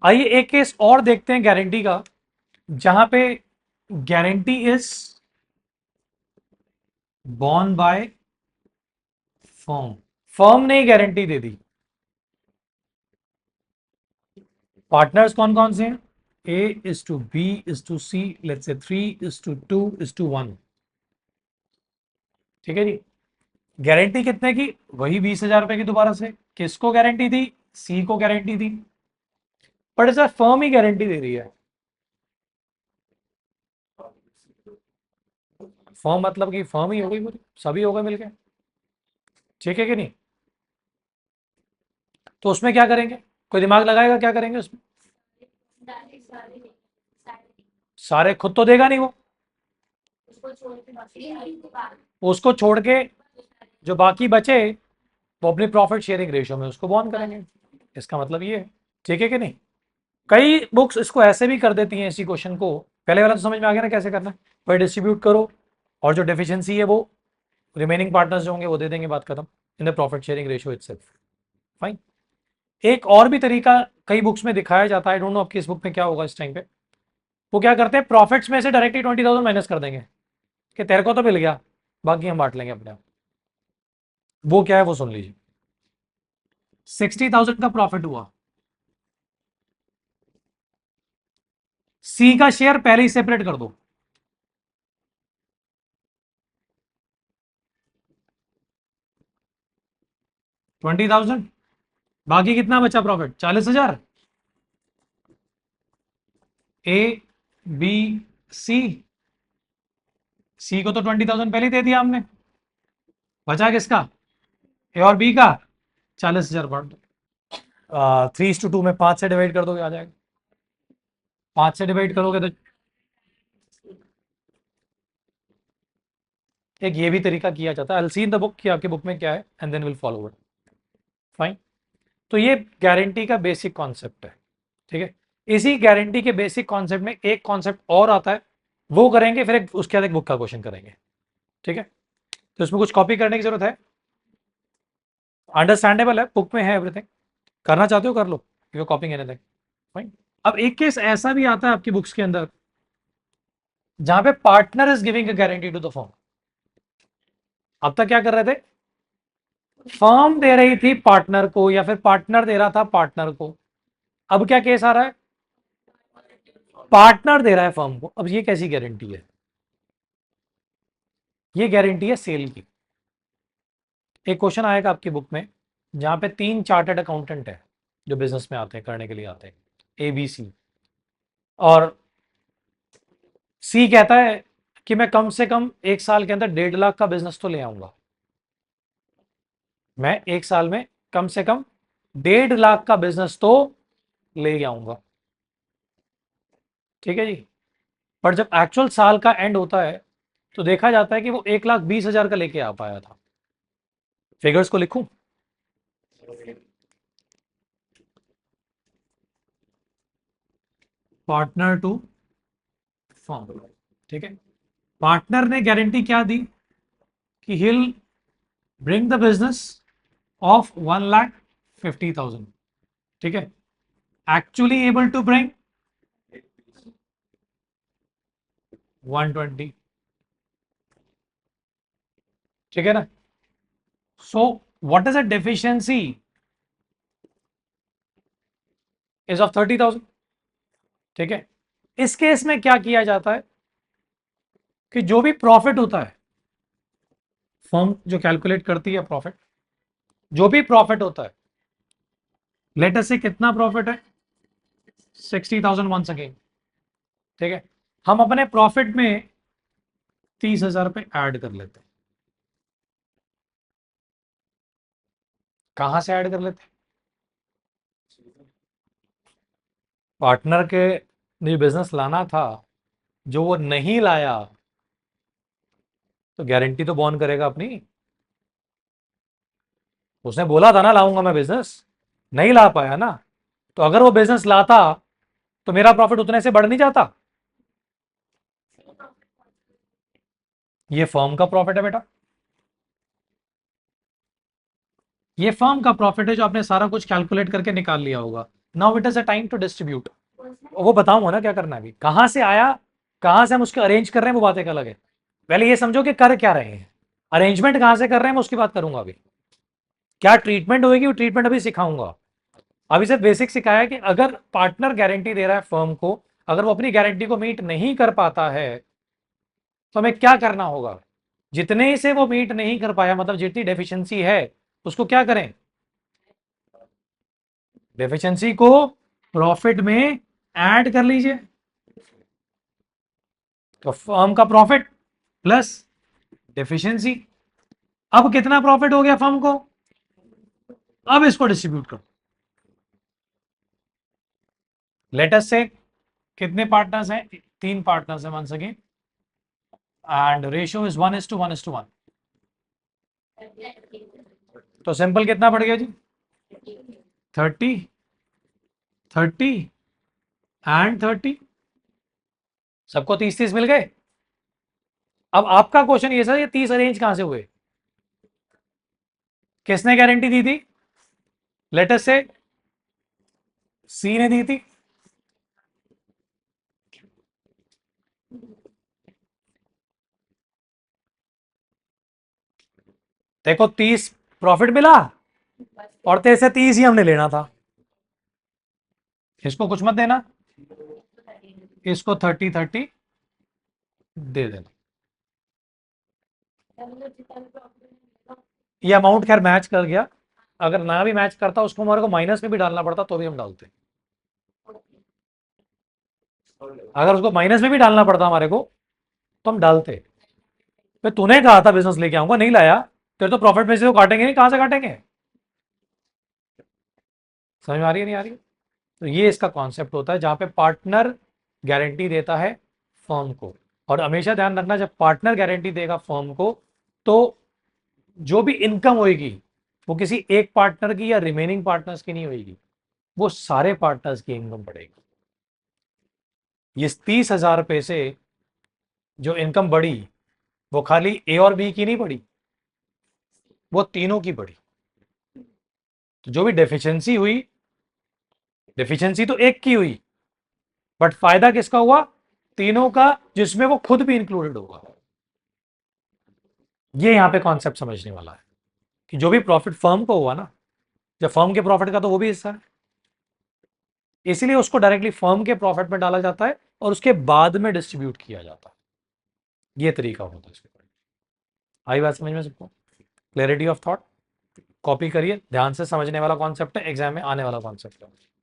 आइए एक केस और देखते हैं गारंटी का, जहां पे guarantee is born by firm. Firm ने गारंटी दे दी। पार्टनर्स कौन कौन से हैं? A is to B is to C, let's say 3:2:1। ठीक है जी। गारंटी कितने की? वही 20,000 रुपए की। दोबारा से किसको गारंटी दी? सी को गारंटी दी। बट सर फर्म ही गारंटी दे रही है। फर्म मतलब कि फर्म ही हो गई पूरी, सभी हो गए मिलके। ठीक है कि नहीं? तो उसमें क्या करेंगे? कोई दिमाग लगाएगा क्या करेंगे उसमें? सारे खुद तो देगा नहीं वो, उसको छोड़ के जो बाकी बचे वो अपनी प्रॉफिट शेयरिंग रेशियो में उसको बॉन्ड करेंगे। इसका मतलब ये है। ठीक है कि नहीं? कई बुक्स इसको ऐसे भी कर देती हैं, इसी क्वेश्चन को। पहले वाला तो समझ में आ गया ना कैसे करना है। पर डिस्ट्रीब्यूट करो और जो डेफिशिएंसी है वो रिमेनिंग पार्टनर्स जो होंगे वो दे देंगे, बात खत्म। In the profit sharing ratio itself. Fine. एक और भी तरीका कई बुक्स में दिखाया जाता है, डोंट नो आपकी इस बुक में क्या होगा इस टाइम पे। वो क्या करते हैं, प्रॉफिट्स में से डायरेक्टली 20,000 माइनस कर देंगे कि तेरे को तो मिल गया, बाकी हम बांट लेंगे अपने आप। वो क्या है वो सुन लीजिए। 60,000 का प्रॉफिट हुआ, सी का शेयर पहले ही सेपरेट कर दो। $20,000। बाकी कितना बचा प्रॉफिट? 40,000। ए बी सी, सी को तो 20,000 पहले ही दे दिया हमने। बचा किसका? ए और बी का। 40,000 बढ़ दो। 3:2 में 5 से डिवाइड कर दोगे, आ जाएगा। 5 से डिवाइड करोगे तो एक ये भी तरीका किया जाता है। आई सी इन द बुक कि आपकी बुक में क्या है and then will follow it. Fine. तो ये गारंटी का बेसिक कॉन्सेप्ट है। ठीक है। इसी गारंटी के बेसिक कॉन्सेप्ट में एक कॉन्सेप्ट और आता है, वो करेंगे, फिर एक उसके बाद एक बुक का क्वेश्चन करेंगे। ठीक है। तो इसमें कुछ कॉपी करने की जरूरत है? अंडरस्टैंडेबल है, बुक में है एवरीथिंग। करना चाहते हो कर लो, यू कॉपिंग एनीथिंग। फाइन। अब एक केस ऐसा भी आता है आपकी बुक्स के अंदर, जहां पे partner is giving a guarantee to the firm. अब तक क्या कर रहे थे? फर्म दे रही थी पार्टनर को, या फिर पार्टनर दे रहा था पार्टनर को। अब क्या केस आ रहा है? पार्टनर दे रहा है फर्म को। अब ये कैसी गारंटी है? ये गारंटी है सेल की। एक क्वेश्चन आएगा आपकी बुक में, जहां पे 3 चार्टर्ड अकाउंटेंट है जो बिजनेस में आते हैं, करने के लिए आते हैं, ए बी सी। और सी कहता है कि मैं कम से कम 1 साल के अंदर 1.5 लाख का बिजनेस तो ले आऊंगा। मैं 1 साल में कम से कम 1.5 लाख का बिजनेस तो ले आऊंगा। ठीक है जी। पर जब एक्चुअल साल का एंड होता है तो देखा जाता है कि वो 1,20,000 का लेके आ पाया था। फिगर्स को लिखूं? Partner to firm. ठीक है। पार्टनर ने गारंटी क्या दी? कि he'll bring the business of 1,50,000। ठीक है। Actually able to bring 120। ठीक है ना? So what is a deficiency is of 30,000। ठीक है। इस केस में क्या किया जाता है कि जो भी प्रॉफिट होता है, फर्म जो कैलकुलेट करती है प्रॉफिट, जो भी प्रॉफिट होता है, लेट अस से कितना प्रॉफिट है? 60,000 वंस अगेन। ठीक है। हम अपने प्रॉफिट में 30,000 रुपए ऐड कर लेते हैं। कहां से ऐड कर लेते हैं? पार्टनर के जो बिजनेस लाना था, जो वो नहीं लाया, तो गारंटी तो बॉन्ड करेगा अपनी। उसने बोला था ना लाऊंगा मैं बिजनेस, नहीं ला पाया ना। तो अगर वो बिजनेस लाता तो मेरा प्रॉफिट उतने से बढ़ नहीं जाता। ये फर्म का प्रॉफिट है बेटा। ये फर्म का प्रॉफिट है जो आपने सारा कुछ कैलकुलेट करके निकाल लिया होगा। Now it is a time to distribute. वो बताऊंगा ना क्या करना है, अभी कहाँ से आया, कहाँ से हम उसके अरेंज कर रहे हैं, वो बात एक अलग है। पहले ये समझो कि कर क्या रहे हैं, अरेंजमेंट कहाँ से कर रहे हैं, मैं उसकी बात करूंगा अभी। क्या ट्रीटमेंट होगी, वो ट्रीटमेंट अभी सिखाऊंगा। अभी सिर्फ बेसिक सिखाया कि अगर पार्टनर गारंटी दे रहा है फर्म को, अगर वो अपनी गारंटी को मीट नहीं कर पाता है तो हमें क्या करना होगा। जितने से वो मीट नहीं कर पाया, मतलब जितनी डेफिशिएंसी है, उसको क्या करें, डेफिशिएंसी को प्रॉफिट में ऐड कर लीजिए। तो फर्म का प्रॉफिट प्लस डेफिशिएंसी। अब कितना प्रॉफिट हो गया फर्म को, अब इसको डिस्ट्रीब्यूट करो। लेट अस से कितने पार्टनर्स हैं, 3 पार्टनर्स हैं once again, and ratio is 1:1:1। तो सिंपल कितना पड़ गया जी, 30, 30 एंड 30। सबको 30-30 मिल गए। अब आपका क्वेश्चन ये सर, ये 30 अरेंज कहां से हुए, किसने गारंटी दी थी, लेट अस से सी ने दी थी। देखो 30 प्रॉफिट मिला, और तेरे से 30 ही हमने लेना था। इसको कुछ मत देना, इसको 30-30 दे देना। ये अमाउंट खैर मैच कर गया, अगर ना भी मैच करता उसको हमारे को माइनस में भी डालना पड़ता तो भी हम डालते। अगर उसको माइनस में भी डालना पड़ता हमारे को तो हम डालते। फिर तूने कहा था बिजनेस लेके आऊंगा, नहीं लाया, तेरे तो प्रॉफिट में से तो काटेंगे नहीं, कहां से काटेंगे। समझ में आ रही है नहीं आ रही है। तो ये इसका कॉन्सेप्ट होता है जहां पे पार्टनर गारंटी देता है फर्म को। और हमेशा ध्यान रखना, जब पार्टनर गारंटी देगा फर्म को तो जो भी इनकम होगी वो किसी एक पार्टनर की या रिमेनिंग पार्टनर्स की नहीं होगी, वो सारे पार्टनर्स की इनकम बढ़ेगी। ये 30,000 रुपए से जो इनकम बढ़ी, वो खाली ए और बी की नहीं बढ़ी, वो तीनों की बढ़ी। तो जो भी डेफिशिएंसी हुई, डेफिशिएंसी तो एक की हुई, बट फायदा किसका हुआ, तीनों का, जिसमें वो खुद भी इंक्लूडेड होगा। ये यहां पे कॉन्सेप्ट समझने वाला है कि जो भी प्रॉफिट फर्म को हुआ ना, जब फर्म के प्रॉफिट का तो वो भी हिस्सा है, इसीलिए उसको डायरेक्टली फर्म के प्रॉफिट में डाला जाता है और उसके बाद में डिस्ट्रीब्यूट किया जाता है। ये तरीका होता है इसके। आई बात समझ में सबको, क्लैरिटी ऑफ थॉट। कॉपी करिए, ध्यान से समझने वाला कॉन्सेप्ट है, एग्जाम में आने वाला कॉन्सेप्ट है।